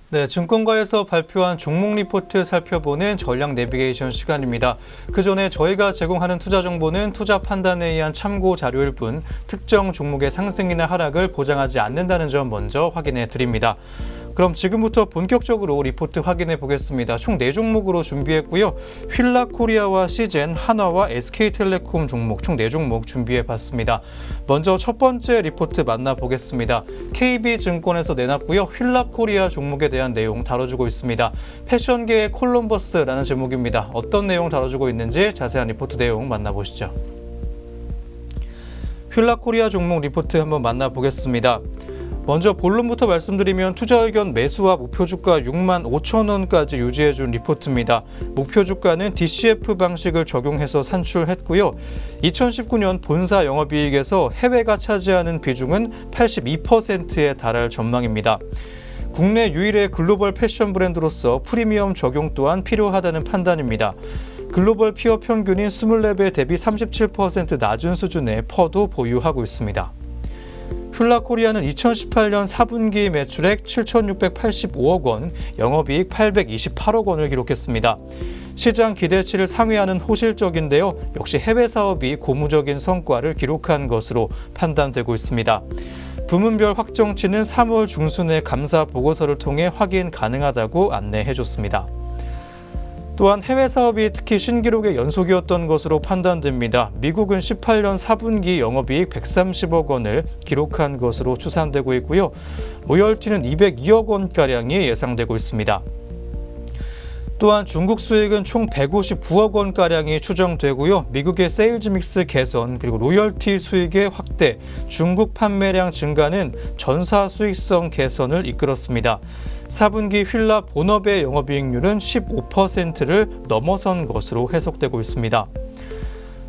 네, 증권가에서 발표한 종목 리포트 살펴보는 전략 내비게이션 시간입니다. 그 전에 저희가 제공하는 투자 정보는 투자 판단에 의한 참고 자료일 뿐 특정 종목의 상승이나 하락을 보장하지 않는다는 점 먼저 확인해 드립니다. 그럼 지금부터 본격적으로 리포트 확인해 보겠습니다. 총 4종목으로 준비했고요. 휠라코리아와 시젠, 한화와 SK텔레콤 종목 총 4종목 준비해 봤습니다. 먼저 첫 번째 리포트 만나보겠습니다. KB증권에서 내놨고요. 휠라코리아 종목에 대한 내용 다뤄주고 있습니다. 패션계의 콜럼버스라는 제목입니다. 어떤 내용 다뤄주고 있는지 자세한 리포트 내용 만나보시죠. 휠라코리아 종목 리포트 한번 만나보겠습니다. 먼저 본론부터 말씀드리면 투자 의견 매수와 목표 주가 65,000원까지 유지해준 리포트입니다. 목표 주가는 DCF 방식을 적용해서 산출했고요. 2019년 본사 영업이익에서 해외가 차지하는 비중은 82%에 달할 전망입니다. 국내 유일의 글로벌 패션 브랜드로서 프리미엄 적용 또한 필요하다는 판단입니다. 글로벌 피어 평균인 24배 대비 37% 낮은 수준의 퍼도 보유하고 있습니다. 휠라코리아는 2018년 4분기 매출액 7,685억 원, 영업이익 828억 원을 기록했습니다. 시장 기대치를 상회하는 호실적인데요. 역시 해외 사업이 고무적인 성과를 기록한 것으로 판단되고 있습니다. 부문별 확정치는 3월 중순에 감사 보고서를 통해 확인 가능하다고 안내해줬습니다. 또한 해외 사업이 특히 신기록의 연속이었던 것으로 판단됩니다. 미국은 18년 4분기 영업이익 130억 원을 기록한 것으로 추산되고 있고요. 로열티는 202억 원가량이 예상되고 있습니다. 또한 중국 수익은 총 159억 원가량이 추정되고요. 미국의 세일즈 믹스 개선 그리고 로열티 수익의 확대, 중국 판매량 증가는 전사 수익성 개선을 이끌었습니다. 4분기 휠라 본업의 영업이익률은 15%를 넘어선 것으로 해석되고 있습니다.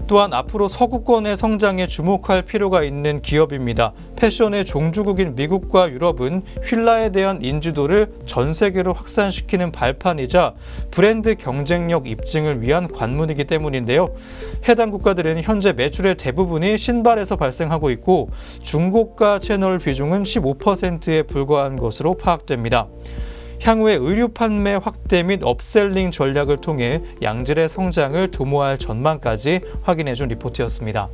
또한 앞으로 서구권의 성장에 주목할 필요가 있는 기업입니다. 패션의 종주국인 미국과 유럽은 휠라에 대한 인지도를 전 세계로 확산시키는 발판이자 브랜드 경쟁력 입증을 위한 관문이기 때문인데요. 해당 국가들은 현재 매출의 대부분이 신발에서 발생하고 있고 중고가 채널 비중은 15%에 불과한 것으로 파악됩니다. 향후에 의류 판매 확대 및 업셀링 전략을 통해 양질의 성장을 도모할 전망까지 확인해준 리포트였습니다.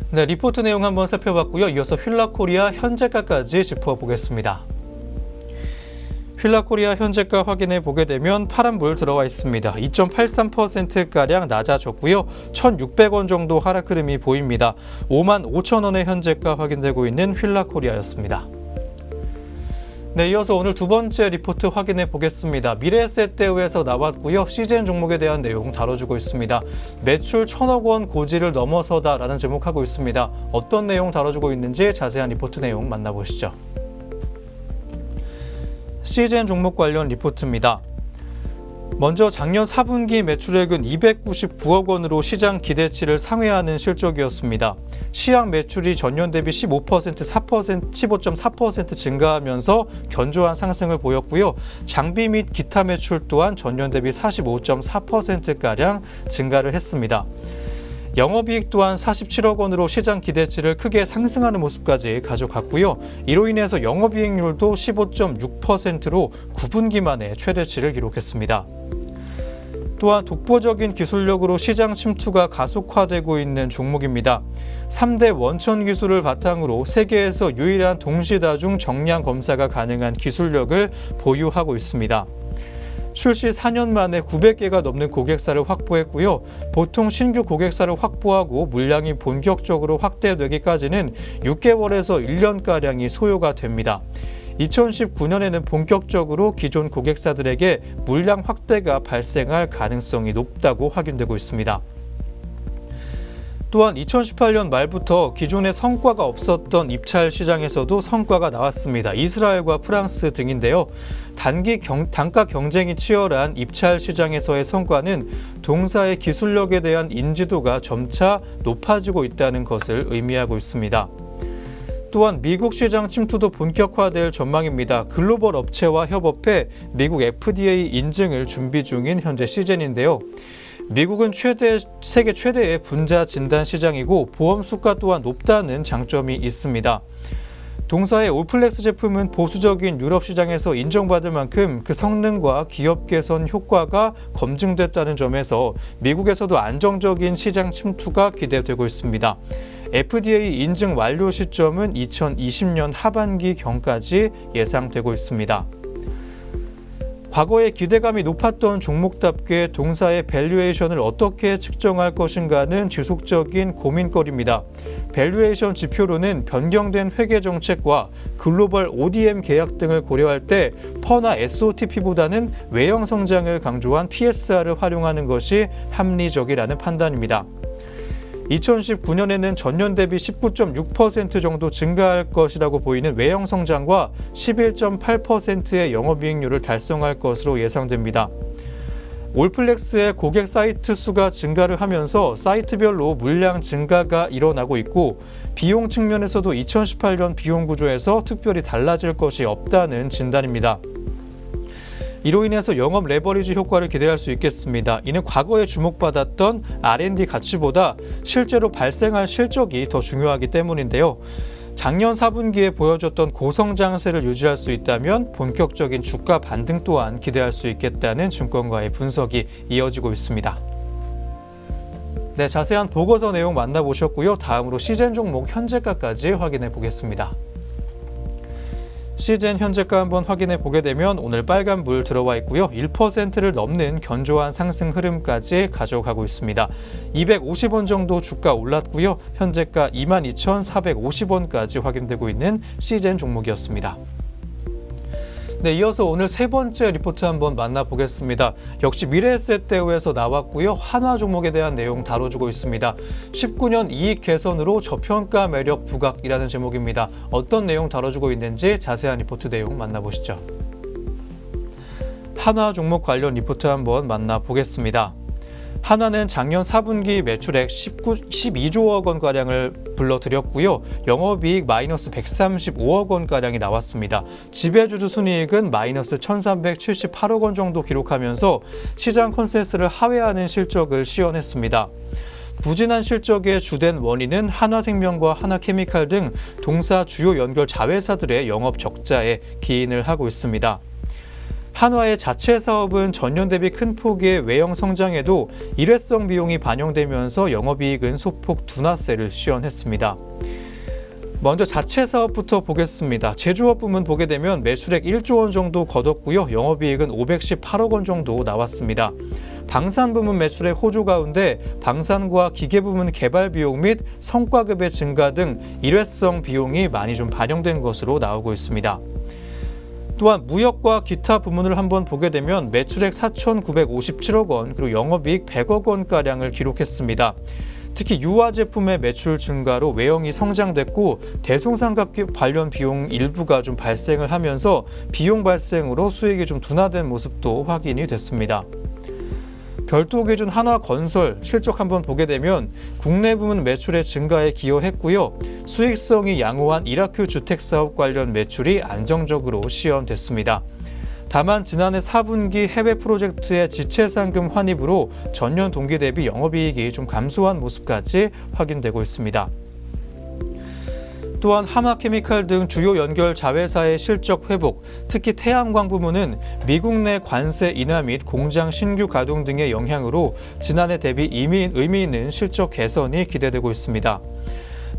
네, 리포트 내용 한번 살펴봤고요. 이어서 휠라코리아 현재가까지 짚어보겠습니다. 휠라코리아 현재가 확인해 보게 되면 파란불 들어와 있습니다. 2.83%가량 낮아졌고요. 1,600원 정도 하락 흐름이 보입니다. 55,000원의 현재가 확인되고 있는 휠라코리아였습니다. 네, 이어서 오늘 두 번째 리포트 확인해 보겠습니다. 미래에셋대우에서 나왔고요. 시젠 종목에 대한 내용 다뤄주고 있습니다. 매출 1,000억 원 고지를 넘어서다라는 제목하고 있습니다. 어떤 내용 다뤄주고 있는지 자세한 리포트 내용 만나보시죠. 시젠 종목 관련 리포트입니다. 먼저 작년 4분기 매출액은 299억 원으로 시장 기대치를 상회하는 실적이었습니다. 시향 매출이 전년 대비 15.4% 증가하면서 견조한 상승을 보였고요. 장비 및 기타 매출 또한 전년 대비 45.4%가량 증가를 했습니다. 영업이익 또한 47억 원으로 시장 기대치를 크게 상승하는 모습까지 가져갔고요. 이로 인해서 영업이익률도 15.6%로 9분기 만에 최대치를 기록했습니다. 또한 독보적인 기술력으로 시장 침투가 가속화되고 있는 종목입니다. 3대 원천 기술을 바탕으로 세계에서 유일한 동시다중 정량 검사가 가능한 기술력을 보유하고 있습니다. 출시 4년 만에 900개가 넘는 고객사를 확보했고요. 보통 신규 고객사를 확보하고 물량이 본격적으로 확대되기까지는 6개월에서 1년가량이 소요가 됩니다. 2019년에는 본격적으로 기존 고객사들에게 물량 확대가 발생할 가능성이 높다고 확인되고 있습니다. 또한 2018년 말부터 기존에 성과가 없었던 입찰 시장에서도 성과가 나왔습니다. 이스라엘과 프랑스 등인데요. 단가 경쟁이 치열한 입찰 시장에서의 성과는 동사의 기술력에 대한 인지도가 점차 높아지고 있다는 것을 의미하고 있습니다. 또한 미국 시장 침투도 본격화될 전망입니다. 글로벌 업체와 협업해 미국 FDA 인증을 준비 중인 현재 시젠인데요. 미국은 세계 최대의 분자 진단 시장이고 보험 수가 또한 높다는 장점이 있습니다. 동사의 올플렉스 제품은 보수적인 유럽 시장에서 인정받을 만큼 그 성능과 기업 개선 효과가 검증됐다는 점에서 미국에서도 안정적인 시장 침투가 기대되고 있습니다. FDA 인증 완료 시점은 2020년 하반기경까지 예상되고 있습니다. 과거에 기대감이 높았던 종목답게 동사의 밸류에이션을 어떻게 측정할 것인가는 지속적인 고민거리입니다. 밸류에이션 지표로는 변경된 회계 정책과 글로벌 ODM 계약 등을 고려할 때 퍼나 SOTP보다는 외형 성장을 강조한 PSR을 활용하는 것이 합리적이라는 판단입니다. 2019년에는 전년 대비 19.6% 정도 증가할 것이라고 보이는 외형 성장과 11.8%의 영업이익률을 달성할 것으로 예상됩니다. 올플렉스의 고객 사이트 수가 증가를 하면서 사이트별로 물량 증가가 일어나고 있고 비용 측면에서도 2018년 비용 구조에서 특별히 달라질 것이 없다는 진단입니다. 이로 인해서 영업 레버리지 효과를 기대할 수 있겠습니다. 이는 과거에 주목받았던 R&D 가치보다 실제로 발생할 실적이 더 중요하기 때문인데요. 작년 4분기에 보여줬던 고성장세를 유지할 수 있다면 본격적인 주가 반등 또한 기대할 수 있겠다는 증권가의 분석이 이어지고 있습니다. 네, 자세한 보고서 내용 만나보셨고요. 다음으로 시젠 종목 현재가까지 확인해 보겠습니다. 시젠 현재가 한번 확인해 보게 되면 오늘 빨간불 들어와 있고요. 1%를 넘는 견조한 상승 흐름까지 가져가고 있습니다. 250원 정도 주가 올랐고요. 현재가 22,450원까지 확인되고 있는 시젠 종목이었습니다. 네, 이어서 오늘 세 번째 리포트 한번 만나보겠습니다. 역시 미래에셋대우에서 나왔고요. 한화 종목에 대한 내용 다뤄주고 있습니다. 19년 이익 개선으로 저평가 매력 부각이라는 제목입니다. 어떤 내용 다뤄주고 있는지 자세한 리포트 내용 만나보시죠. 한화 종목 관련 리포트 한번 만나보겠습니다. 한화는 작년 4분기 매출액 12조억 원가량을 불러들였고요. 영업이익 마이너스 135억 원가량이 나왔습니다. 지배주주 순이익은 마이너스 1378억 원 정도 기록하면서 시장 컨센서스를 하회하는 실적을 시현했습니다. 부진한 실적의 주된 원인은 한화생명과 한화케미칼 등 동사 주요 연결 자회사들의 영업 적자에 기인을 하고 있습니다. 한화의 자체 사업은 전년 대비 큰 폭의 외형 성장에도 일회성 비용이 반영되면서 영업이익은 소폭 둔화세를 시현했습니다. 먼저 자체 사업부터 보겠습니다. 제조업 부문 보게 되면 매출액 1조 원 정도 거뒀고요. 영업이익은 518억 원 정도 나왔습니다. 방산 부문 매출액 호조 가운데 방산과 기계 부문 개발 비용 및 성과급의 증가 등 일회성 비용이 많이 좀 반영된 것으로 나오고 있습니다. 또한 무역과 기타 부문을 한번 보게 되면 매출액 4,957억 원 그리고 영업이익 100억 원가량을 기록했습니다. 특히 유화 제품의 매출 증가로 외형이 성장됐고 대송상각기 관련 비용 일부가 좀 발생을 하면서 비용 발생으로 수익이 좀 둔화된 모습도 확인이 됐습니다. 별도 기준 한화건설 실적 한번 보게 되면 국내 부문 매출의 증가에 기여했고요. 수익성이 양호한 이라큐 주택사업 관련 매출이 안정적으로 시현됐습니다. 다만 지난해 4분기 해외 프로젝트의 지체상금 환입으로 전년 동기 대비 영업이익이 좀 감소한 모습까지 확인되고 있습니다. 또한 한화케미칼 등 주요 연결 자회사의 실적 회복, 특히 태양광 부문은 미국 내 관세 인하 및 공장 신규 가동 등의 영향으로 지난해 대비 의미 있는 실적 개선이 기대되고 있습니다.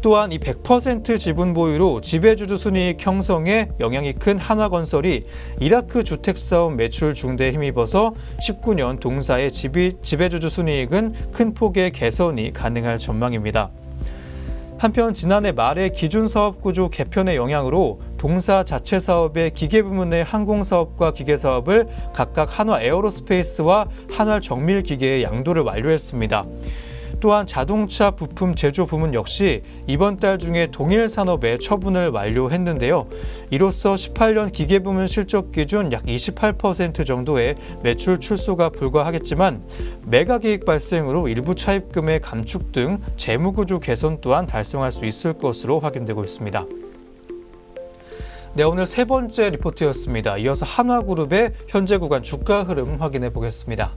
또한 이 100% 지분 보유로 지배주주 순이익 형성에 영향이 큰 한화건설이 이라크 주택사업 매출 증대에 힘입어서 19년 동사의 지배주주 순이익은 큰 폭의 개선이 가능할 전망입니다. 한편 지난해 말에 기준사업구조 개편의 영향으로 동사 자체 사업의 기계 부문의 항공사업과 기계사업을 각각 한화 에어로스페이스와 한화 정밀기계의 양도를 완료했습니다. 또한 자동차 부품 제조 부문 역시 이번 달 중에 동일 산업의 처분을 완료했는데요. 이로써 18년 기계 부문 실적 기준 약 28% 정도의 매출 출소가 불가하겠지만 매각이익 발생으로 일부 차입금의 감축 등 재무구조 개선 또한 달성할 수 있을 것으로 확인되고 있습니다. 네, 오늘 세 번째 리포트였습니다. 이어서 한화그룹의 현재 구간 주가 흐름 확인해 보겠습니다.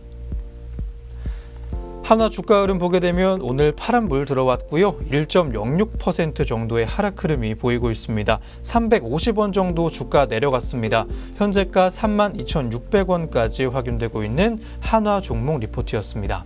한화 주가 흐름 보게 되면 오늘 파란불 들어왔고요. 1.06% 정도의 하락 흐름이 보이고 있습니다. 350원 정도 주가 내려갔습니다. 현재가 32,600원까지 확인되고 있는 한화 종목 리포트였습니다.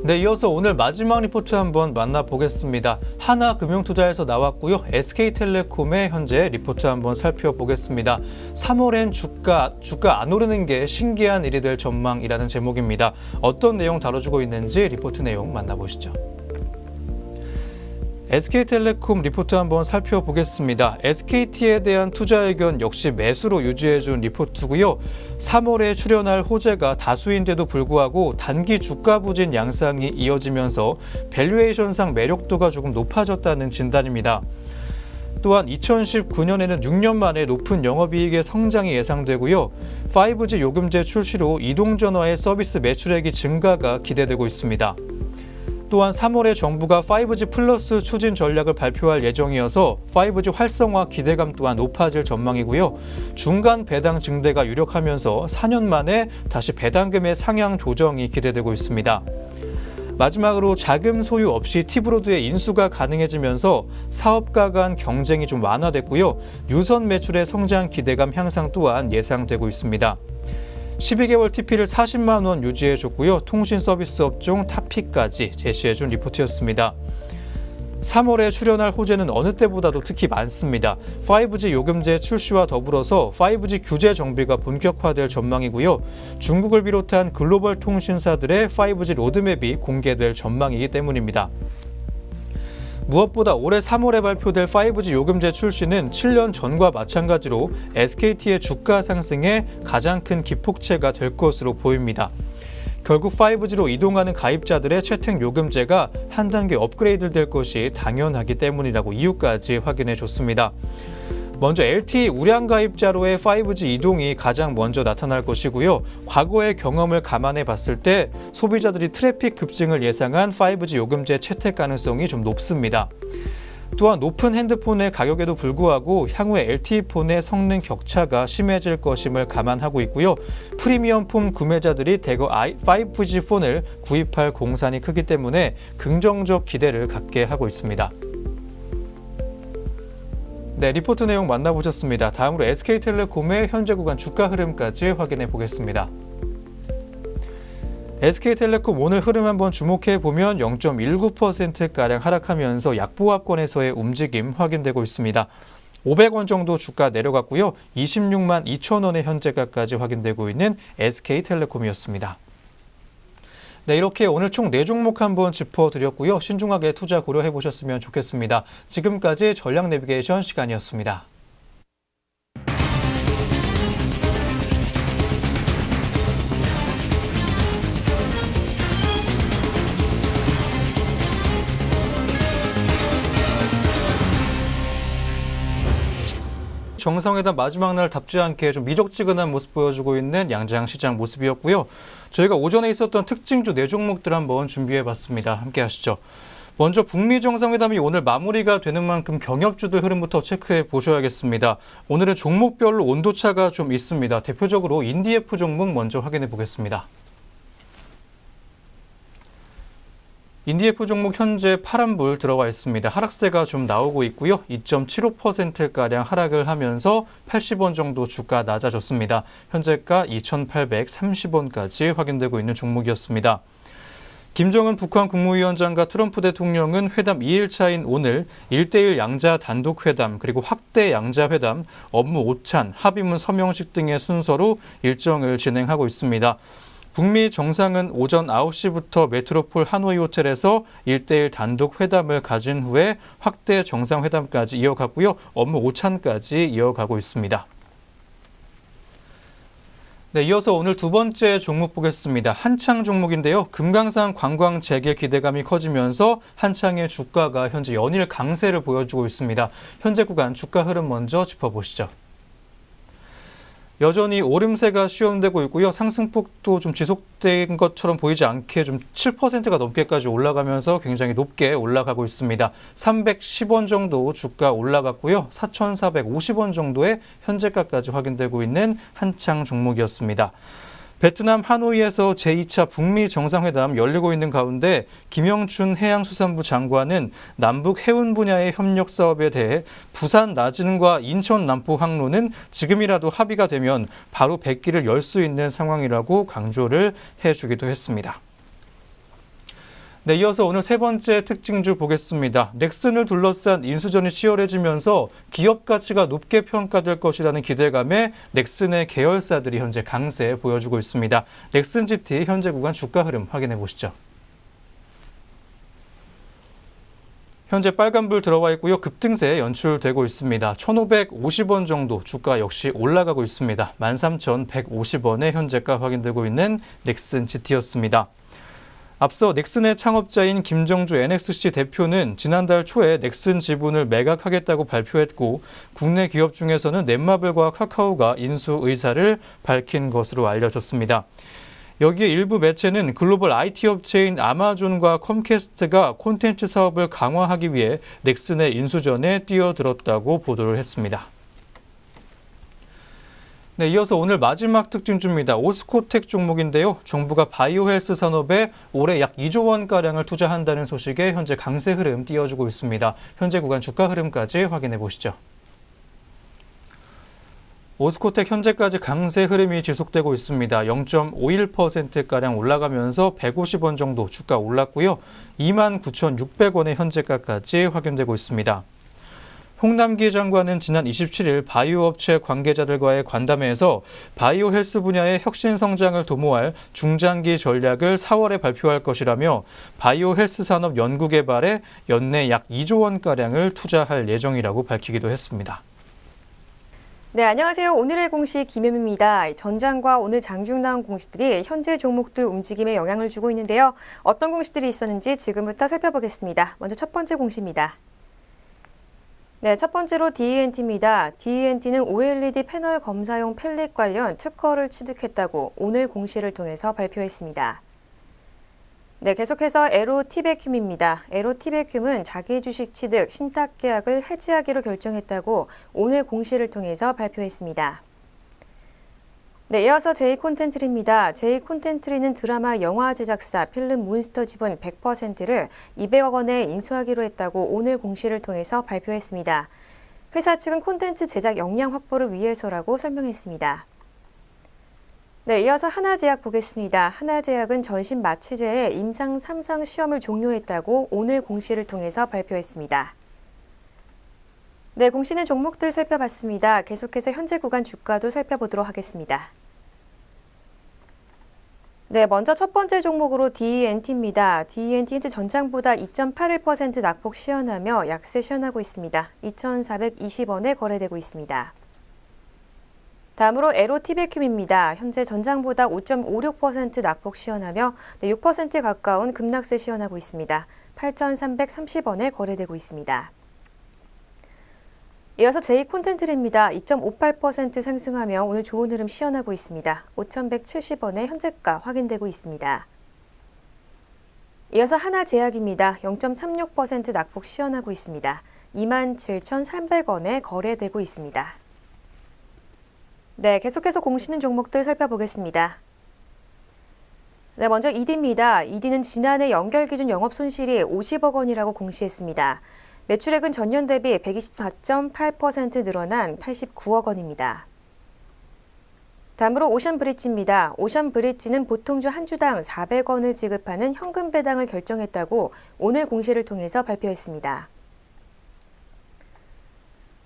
네, 이어서 오늘 마지막 리포트 한번 만나보겠습니다. 하나금융투자에서 나왔고요. SK텔레콤의 현재 리포트 한번 살펴보겠습니다. 3월엔 주가 안 오르는 게 신기한 일이 될 전망이라는 제목입니다. 어떤 내용 다뤄주고 있는지 리포트 내용 만나보시죠. SK텔레콤 리포트 한번 살펴보겠습니다. SKT에 대한 투자 의견 역시 매수로 유지해준 리포트고요. 3월에 출현할 호재가 다수인데도 불구하고 단기 주가 부진 양상이 이어지면서 밸류에이션상 매력도가 조금 높아졌다는 진단입니다. 또한 2019년에는 6년 만에 높은 영업이익의 성장이 예상되고요. 5G 요금제 출시로 이동전화의 서비스 매출액이 증가가 기대되고 있습니다. 또한 3월에 정부가 5G 플러스 추진 전략을 발표할 예정이어서 5G 활성화 기대감 또한 높아질 전망이고요. 중간 배당 증대가 유력하면서 4년 만에 다시 배당금의 상향 조정이 기대되고 있습니다. 마지막으로 자금 소유 없이 T브로드의 인수가 가능해지면서 사업가 간 경쟁이 좀 완화됐고요. 유선 매출의 성장 기대감 향상 또한 예상되고 있습니다. 12개월 TP를 40만 원 유지해줬고요. 통신 서비스 업종 타피까지 제시해준 리포트였습니다. 3월에 출현할 호재는 어느 때보다도 특히 많습니다. 5G 요금제 출시와 더불어서 5G 규제 정비가 본격화될 전망이고요. 중국을 비롯한 글로벌 통신사들의 5G 로드맵이 공개될 전망이기 때문입니다. 무엇보다 올해 3월에 발표될 5G 요금제 출시는 7년 전과 마찬가지로 SKT의 주가 상승에 가장 큰 기폭제가 될 것으로 보입니다. 결국 5G로 이동하는 가입자들의 채택 요금제가 한 단계 업그레이드 될 것이 당연하기 때문이라고 이유까지 확인해 줬습니다. 먼저 LTE 우량 가입자로의 5G 이동이 가장 먼저 나타날 것이고요. 과거의 경험을 감안해 봤을 때 소비자들이 트래픽 급증을 예상한 5G 요금제 채택 가능성이 좀 높습니다. 또한 높은 핸드폰의 가격에도 불구하고 향후에 LTE폰의 성능 격차가 심해질 것임을 감안하고 있고요. 프리미엄폰 구매자들이 대거 5G 폰을 구입할 공산이 크기 때문에 긍정적 기대를 갖게 하고 있습니다. 네, 리포트 내용 만나보셨습니다. 다음으로 SK텔레콤의 현재 구간 주가 흐름까지 확인해 보겠습니다. SK텔레콤 오늘 흐름 한번 주목해 보면 0.19%가량 하락하면서 약보합권에서의 움직임 확인되고 있습니다. 500원 정도 주가 내려갔고요. 26만 2천 원의 현재가까지 확인되고 있는 SK텔레콤이었습니다. 네, 이렇게 오늘 총 4종목 한번 짚어드렸고요. 신중하게 투자 고려해 보셨으면 좋겠습니다. 지금까지 전략 내비게이션 시간이었습니다. 정상회담 마지막 날 답지 않게 좀 미적지근한 모습 보여주고 있는 양장시장 모습이었고요. 저희가 오전에 있었던 특징주 4종목들 한번 준비해봤습니다. 함께 하시죠. 먼저 북미 정상회담이 오늘 마무리가 되는 만큼 경협주들 흐름부터 체크해 보셔야겠습니다. 오늘은 종목별로 온도차가 좀 있습니다. 대표적으로 인디에프 종목 먼저 확인해 보겠습니다. 인디에프 종목 현재 파란불 들어와 있습니다. 하락세가 좀 나오고 있고요. 2.75%가량 하락을 하면서 80원 정도 주가 낮아졌습니다. 현재가 2,830원까지 확인되고 있는 종목이었습니다. 김정은 북한 국무위원장과 트럼프 대통령은 회담 2일차인 오늘 1대1 양자 단독회담 그리고 확대 양자회담, 업무 오찬, 합의문 서명식 등의 순서로 일정을 진행하고 있습니다. 북미 정상은 오전 9시부터 메트로폴 하노이 호텔에서 1대1 단독 회담을 가진 후에 확대 정상회담까지 이어갔고요. 업무 오찬까지 이어가고 있습니다. 네, 이어서 오늘 두 번째 종목 보겠습니다. 한창 종목인데요. 금강산 관광 재개 기대감이 커지면서 한창의 주가가 현재 연일 강세를 보여주고 있습니다. 현재 구간 주가 흐름 먼저 짚어보시죠. 여전히 오름세가 시험되고 있고요. 상승폭도 좀 지속된 것처럼 보이지 않게 좀 7%가 넘게까지 올라가면서 굉장히 높게 올라가고 있습니다. 310원 정도 주가 올라갔고요. 4,450원 정도의 현재가까지 확인되고 있는 한창 종목이었습니다. 베트남 하노이에서 제2차 북미 정상회담 열리고 있는 가운데 김영춘 해양수산부 장관은 남북 해운 분야의 협력 사업에 대해 부산 나진과 인천 남포 항로는 지금이라도 합의가 되면 바로 백기를 열 수 있는 상황이라고 강조를 해주기도 했습니다. 네, 이어서 오늘 세 번째 특징주 보겠습니다. 넥슨을 둘러싼 인수전이 치열해지면서 기업 가치가 높게 평가될 것이라는 기대감에 넥슨의 계열사들이 현재 강세 보여주고 있습니다. 넥슨 GT 현재 구간 주가 흐름 확인해 보시죠. 현재 빨간불 들어와 있고요. 급등세 연출되고 있습니다. 1,550원 정도 주가 역시 올라가고 있습니다. 13,150원에 현재가 확인되고 있는 넥슨 GT였습니다. 앞서 넥슨의 창업자인 김정주 NXC 대표는 지난달 초에 넥슨 지분을 매각하겠다고 발표했고 국내 기업 중에서는 넷마블과 카카오가 인수 의사를 밝힌 것으로 알려졌습니다. 여기에 일부 매체는 글로벌 IT 업체인 아마존과 컴캐스트가 콘텐츠 사업을 강화하기 위해 넥슨의 인수전에 뛰어들었다고 보도를 했습니다. 네, 이어서 오늘 마지막 특징주입니다. 오스코텍 종목인데요. 정부가 바이오 헬스 산업에 올해 약 2조 원가량을 투자한다는 소식에 현재 강세 흐름 띄워주고 있습니다. 현재 구간 주가 흐름까지 확인해 보시죠. 오스코텍 현재까지 강세 흐름이 지속되고 있습니다. 0.51%가량 올라가면서 150원 정도 주가 올랐고요. 29,600원의 현재가까지 확인되고 있습니다. 홍남기 장관은 지난 27일 바이오 업체 관계자들과의 간담회에서 바이오 헬스 분야의 혁신 성장을 도모할 중장기 전략을 4월에 발표할 것이라며 바이오 헬스 산업 연구 개발에 연내 약 2조 원가량을 투자할 예정이라고 밝히기도 했습니다. 네, 안녕하세요. 오늘의 공시 김혜미입니다. 전장과 오늘 장중 나온 공시들이 현재 종목들 움직임에 영향을 주고 있는데요. 어떤 공시들이 있었는지 지금부터 살펴보겠습니다. 먼저 첫 번째 공시입니다. 네, 첫 번째로 DENT입니다. DENT는 OLED 패널 검사용 펠릿 관련 특허를 취득했다고 오늘 공시를 통해서 발표했습니다. 네, 계속해서 에로티베큐임입니다. 에로티베큐임은 자기 주식 취득, 신탁 계약을 해지하기로 결정했다고 오늘 공시를 통해서 발표했습니다. 네, 이어서 J콘텐트리입니다. J콘텐트리는 드라마 영화 제작사 필름 몬스터 지분 100%를 200억 원에 인수하기로 했다고 오늘 공시를 통해서 발표했습니다. 회사 측은 콘텐츠 제작 역량 확보를 위해서라고 설명했습니다. 네, 이어서 하나제약 보겠습니다. 하나제약은 전신 마취제의 임상 3상 시험을 종료했다고 오늘 공시를 통해서 발표했습니다. 네, 공시는 종목들 살펴봤습니다. 계속해서 현재 구간 주가도 살펴보도록 하겠습니다. 네, 먼저 첫 번째 종목으로 DENT입니다. DENT 현재 전장보다 2.81% 낙폭 시현하며 약세 시현하고 있습니다. 2,420원에 거래되고 있습니다. 다음으로 에로티베큐임입니다. 현재 전장보다 5.56% 낙폭 시현하며 6% 가까운 급락세 시현하고 있습니다. 8,330원에 거래되고 있습니다. 이어서 J콘텐트리입니다. 2.58% 상승하며 오늘 좋은 흐름 시현하고 있습니다. 5,170원의 현재가 확인되고 있습니다. 이어서 하나제약입니다. 0.36% 낙폭 시현하고 있습니다. 27,300원에 거래되고 있습니다. 네, 계속해서 공시는 종목들 살펴보겠습니다. 네, 먼저 ED입니다. ED는 지난해 연결 기준 영업 손실이 50억 원이라고 공시했습니다. 매출액은 전년 대비 124.8% 늘어난 89억 원입니다. 다음으로 오션브릿지입니다. 오션브릿지는 보통주 한 주당 400원을 지급하는 현금 배당을 결정했다고 오늘 공시를 통해서 발표했습니다.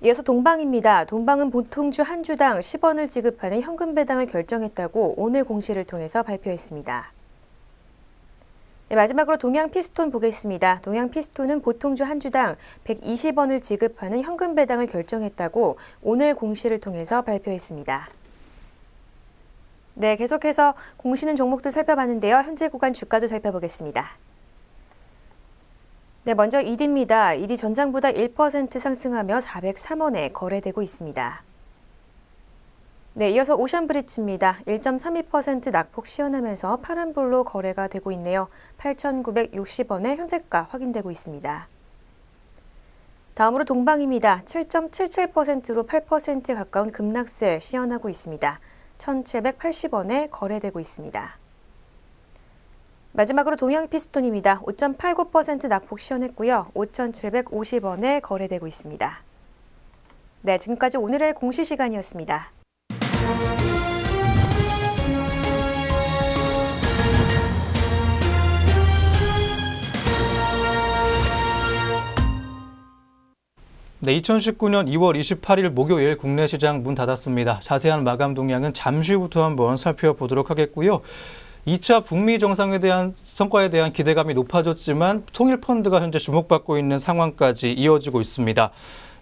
이어서 동방입니다. 동방은 보통주 한 주당 10원을 지급하는 현금 배당을 결정했다고 오늘 공시를 통해서 발표했습니다. 네, 마지막으로 동양피스톤 보겠습니다. 동양피스톤은 보통주 한 주당 120원을 지급하는 현금 배당을 결정했다고 오늘 공시를 통해서 발표했습니다. 네, 계속해서 공시는 종목들 살펴봤는데요. 현재 구간 주가도 살펴보겠습니다. 네, 먼저 ED입니다. ED 전장보다 1% 상승하며 403원에 거래되고 있습니다. 네, 이어서 오션브릿지입니다. 1.32% 낙폭 시현하면서 파란불로 거래가 되고 있네요. 8,960원의 현재가 확인되고 있습니다. 다음으로 동방입니다. 7.77%로 8% 가까운 급락세 시현하고 있습니다. 1,780원에 거래되고 있습니다. 마지막으로 동양피스톤입니다. 5.89% 낙폭 시현했고요. 5,750원에 거래되고 있습니다. 네, 지금까지 오늘의 공시시간이었습니다. 네, 2019년 2월 28일 목요일 국내 시장 문 닫았습니다. 자세한 마감 동향은 잠시 후부터 한번 살펴보도록 하겠고요. 2차 북미 정상에 대한 성과에 대한 기대감이 높아졌지만 통일펀드가 현재 주목받고 있는 상황까지 이어지고 있습니다.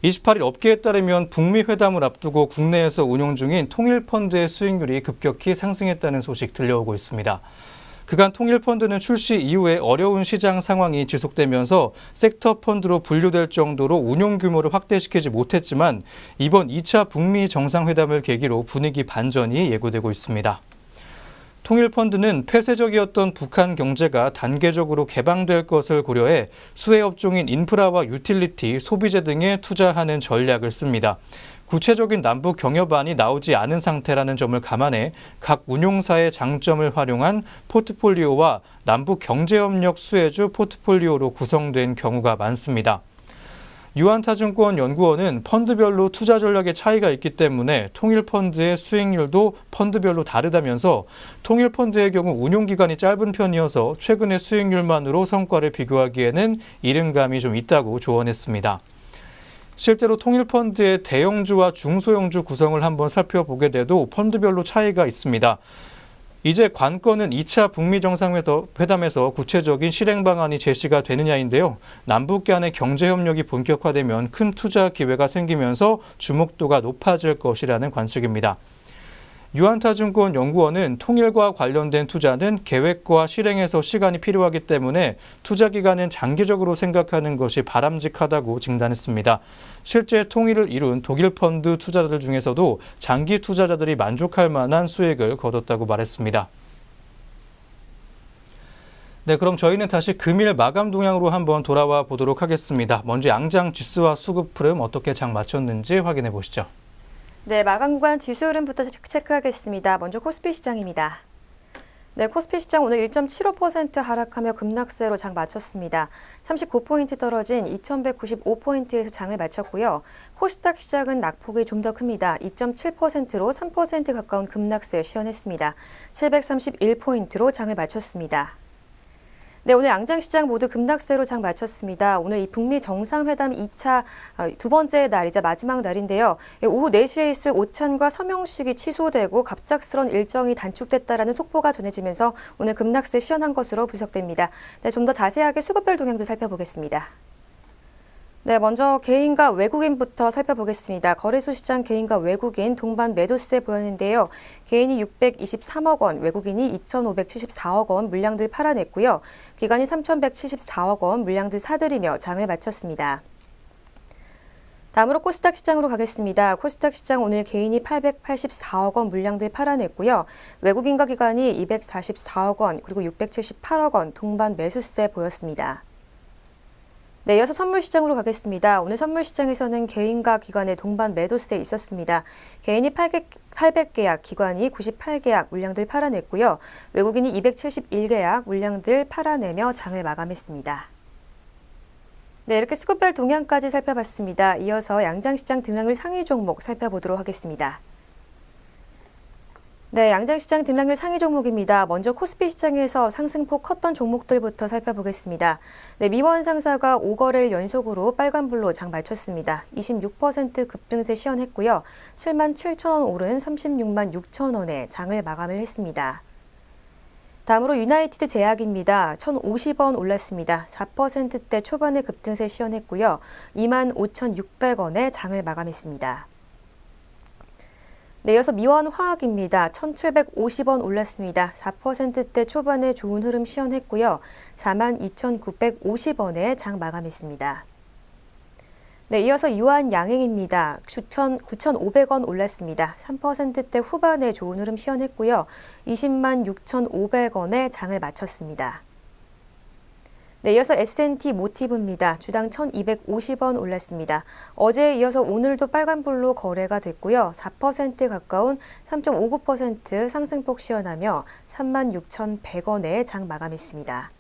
28일 업계에 따르면 북미 회담을 앞두고 국내에서 운용 중인 통일펀드의 수익률이 급격히 상승했다는 소식 들려오고 있습니다. 그간 통일펀드는 출시 이후에 어려운 시장 상황이 지속되면서 섹터 펀드로 분류될 정도로 운용 규모를 확대시키지 못했지만 이번 2차 북미 정상회담을 계기로 분위기 반전이 예고되고 있습니다. 통일펀드는 폐쇄적이었던 북한 경제가 단계적으로 개방될 것을 고려해 수혜 업종인 인프라와 유틸리티, 소비재 등에 투자하는 전략을 씁니다. 구체적인 남북 경협안이 나오지 않은 상태라는 점을 감안해 각 운용사의 장점을 활용한 포트폴리오와 남북 경제협력 수혜주 포트폴리오로 구성된 경우가 많습니다. 유한타증권 연구원은 펀드별로 투자 전략의 차이가 있기 때문에 통일펀드의 수익률도 펀드별로 다르다면서 통일펀드의 경우 운용기간이 짧은 편이어서 최근의 수익률만으로 성과를 비교하기에는 이른 감이 좀 있다고 조언했습니다. 실제로 통일펀드의 대형주와 중소형주 구성을 한번 살펴보게 돼도 펀드별로 차이가 있습니다. 이제 관건은 2차 북미 정상회담에서 구체적인 실행 방안이 제시가 되느냐인데요. 남북 간의 경제협력이 본격화되면 큰 투자 기회가 생기면서 주목도가 높아질 것이라는 관측입니다. 유한타증권 연구원은 통일과 관련된 투자는 계획과 실행에서 시간이 필요하기 때문에 투자 기간은 장기적으로 생각하는 것이 바람직하다고 진단했습니다. 실제 통일을 이룬 독일 펀드 투자자들 중에서도 장기 투자자들이 만족할 만한 수익을 거뒀다고 말했습니다. 네, 그럼 저희는 다시 금일 마감 동향으로 한번 돌아와 보도록 하겠습니다. 먼저 양장 지수와 수급 흐름 어떻게 장 마쳤는지 확인해 보시죠. 네, 마감 구간 지수 흐름부터 체크하겠습니다. 먼저 코스피 시장입니다. 네, 코스피 시장 오늘 1.75% 하락하며 급락세로 장 마쳤습니다. 39포인트 떨어진 2195포인트에서 장을 마쳤고요. 코스닥 시장은 낙폭이 좀 더 큽니다. 2.7%로 3% 가까운 급락세 시현했습니다. 731포인트로 장을 마쳤습니다. 네, 오늘 양장시장 모두 급락세로 장 마쳤습니다. 오늘 이 북미 정상회담 2차 두 번째 날이자 마지막 날인데요. 오후 4시에 있을 오찬과 서명식이 취소되고 갑작스런 일정이 단축됐다라는 속보가 전해지면서 오늘 급락세 시현한 것으로 분석됩니다. 네, 좀 더 자세하게 수급별 동향도 살펴보겠습니다. 네, 먼저 개인과 외국인부터 살펴보겠습니다. 거래소 시장 개인과 외국인 동반 매도세 보였는데요. 개인이 623억 원, 외국인이 2,574억 원 물량들 팔아냈고요. 기관이 3,174억 원 물량들 사들이며 장을 마쳤습니다. 다음으로 코스닥 시장으로 가겠습니다. 코스닥 시장 오늘 개인이 884억 원 물량들 팔아냈고요. 외국인과 기관이 244억 원, 그리고 678억 원 동반 매수세 보였습니다. 네, 이어서 선물시장으로 가겠습니다. 오늘 선물시장에서는 개인과 기관의 동반 매도세 있었습니다. 개인이 800계약, 기관이 98계약 물량들 팔아냈고요. 외국인이 271계약 물량들 팔아내며 장을 마감했습니다. 네, 이렇게 수급별 동향까지 살펴봤습니다. 이어서 양장시장 등락률 상위 종목 살펴보도록 하겠습니다. 네, 양장시장 등락률 상위 종목입니다. 먼저 코스피 시장에서 상승폭 컸던 종목들부터 살펴보겠습니다. 네, 미원 상사가 5거래일 연속으로 빨간불로 장 마쳤습니다. 26% 급등세 시현했고요. 77,000원 오른 36만 6천원에 장을 마감을 했습니다. 다음으로 유나이티드 제약입니다. 1,050원 올랐습니다. 4%대 초반에 급등세 시현했고요. 25,600원에 장을 마감했습니다. 네, 이어서 미원화학입니다. 1,750원 올랐습니다. 4%대 초반에 좋은 흐름 시현했고요. 42,950원에 장 마감했습니다. 네, 이어서 유한양행입니다. 9,500원 올랐습니다. 3%대 후반에 좋은 흐름 시현했고요. 206,500원에 장을 마쳤습니다. 네, 이어서 S&T 모티브입니다. 주당 1,250원 올랐습니다. 어제에 이어서 오늘도 빨간불로 거래가 됐고요. 4% 가까운 3.59% 상승폭 시현하며 36,100원에 장 마감했습니다.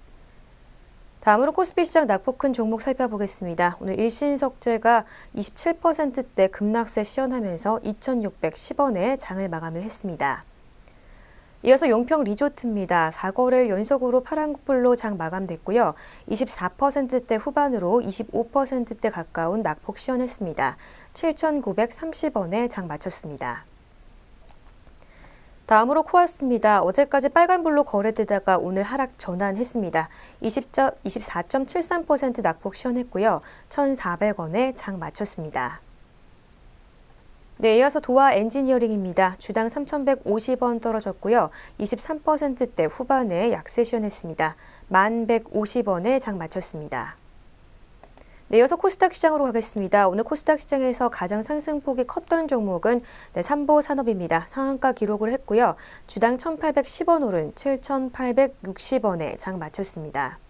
다음으로 코스피 시장 낙폭 큰 종목 살펴보겠습니다. 오늘 일신석재가 27%대 급락세 시현하면서 2,610원에 장을 마감을 했습니다. 이어서 용평 리조트입니다. 4거래일 연속으로 파란불로 장 마감됐고요. 24%대 후반으로 25%대 가까운 낙폭 시현했습니다. 7,930원에 장 마쳤습니다. 다음으로 코아스입니다. 어제까지 빨간불로 거래되다가 오늘 하락 전환했습니다. 24.73% 낙폭 시현했고요. 1,400원에 장 마쳤습니다. 네, 이어서 도화 엔지니어링입니다. 주당 3,150원 떨어졌고요. 23%대 후반에 약세 시현했습니다. 1,150원에 장 마쳤습니다. 네, 이어서 코스닥 시장으로 가겠습니다. 오늘 코스닥 시장에서 가장 상승폭이 컸던 종목은 삼보산업입니다. 상한가 기록을 했고요. 주당 1,810원 오른 7,860원에 장 마쳤습니다.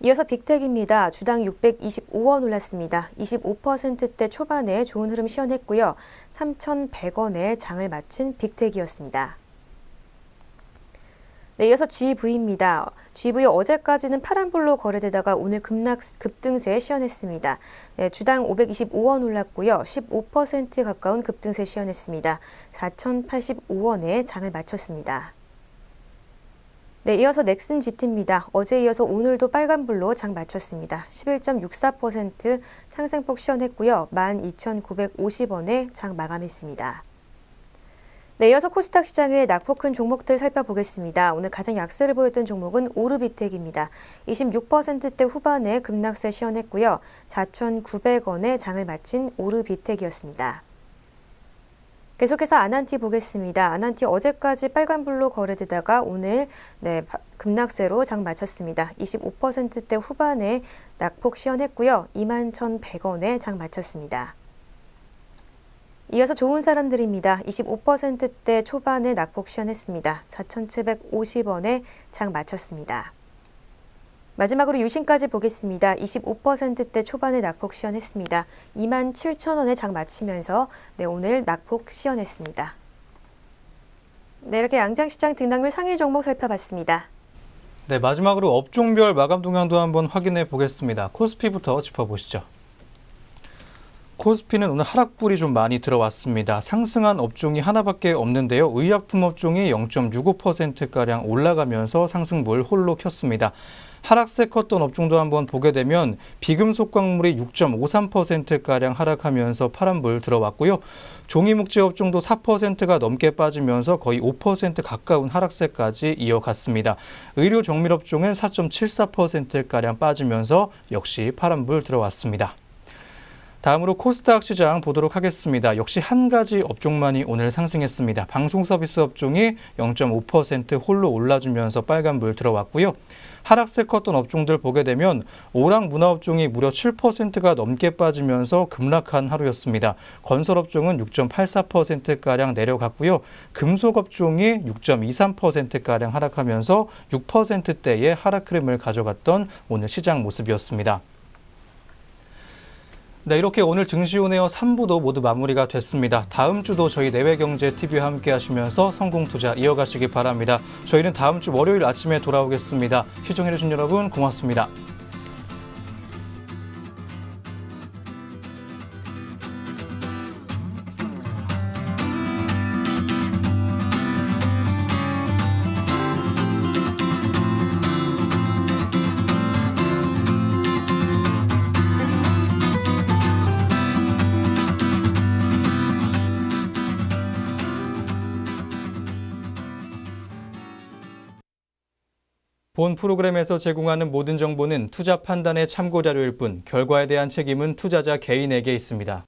이어서 빅텍입니다. 주당 625원 올랐습니다. 25%대 초반에 좋은 흐름 시현했고요. 3,100원에 장을 마친 빅텍이었습니다. 네, 이어서 GV입니다. GV 어제까지는 파란불로 거래되다가 오늘 급등세 시현했습니다. 네, 주당 525원 올랐고요. 15% 가까운 급등세 시현했습니다. 4,085원에 장을 마쳤습니다. 네, 이어서 넥슨 GT입니다. 어제 이어서 오늘도 빨간불로 장 마쳤습니다. 11.64% 상승폭 시현했고요. 12,950원에 장 마감했습니다. 네, 이어서 코스닥 시장의 낙폭 큰 종목들 살펴보겠습니다. 오늘 가장 약세를 보였던 종목은 오르비텍입니다. 26%대 후반에 급락세 시현했고요. 4,900원에 장을 마친 오르비텍이었습니다. 계속해서 아난티 보겠습니다. 아난티 어제까지 빨간불로 거래되다가 오늘 급락세로 장 마쳤습니다. 25%대 후반에 낙폭 시현했고요. 21,100원에 장 마쳤습니다. 이어서 좋은 사람들입니다. 25%대 초반에 낙폭 시현했습니다. 4,750원에 장 마쳤습니다. 마지막으로 유신까지 보겠습니다. 25%대 초반에 낙폭 시현했습니다. 27,000원에 장 마치면서 오늘 낙폭 시현했습니다. 네, 이렇게 양장시장 등락률 상위 종목 살펴봤습니다. 네, 마지막으로 업종별 마감 동향도 한번 확인해 보겠습니다. 코스피부터 짚어보시죠. 코스피는 오늘 하락불이 좀 많이 들어왔습니다. 상승한 업종이 하나밖에 없는데요. 의약품 업종이 0.65%가량 올라가면서 상승불 홀로 켰습니다. 하락세 컸던 업종도 한번 보게 되면 비금속 광물이 6.53%가량 하락하면서 파란불 들어왔고요. 종이묵재 업종도 4%가 넘게 빠지면서 거의 5% 가까운 하락세까지 이어갔습니다. 의료 정밀 업종은 4.74%가량 빠지면서 역시 파란불 들어왔습니다. 다음으로 코스닥 시장 보도록 하겠습니다. 역시 한 가지 업종만이 오늘 상승했습니다. 방송 서비스 업종이 0.5% 홀로 올라주면서 빨간불 들어왔고요. 하락세 컸던 업종들 보게 되면 오락 문화 업종이 무려 7%가 넘게 빠지면서 급락한 하루였습니다. 건설 업종은 6.84%가량 내려갔고요. 금속 업종이 6.23%가량 하락하면서 6%대의 하락 흐름을 가져갔던 오늘 시장 모습이었습니다. 네, 이렇게 오늘 증시온에어 3부도 모두 마무리가 됐습니다. 다음 주도 저희 내외경제TV와 함께 하시면서 성공투자 이어가시기 바랍니다. 저희는 다음 주 월요일 아침에 돌아오겠습니다. 시청해주신 여러분 고맙습니다. 본 프로그램에서 제공하는 모든 정보는 투자 판단의 참고 자료일 뿐 결과에 대한 책임은 투자자 개인에게 있습니다.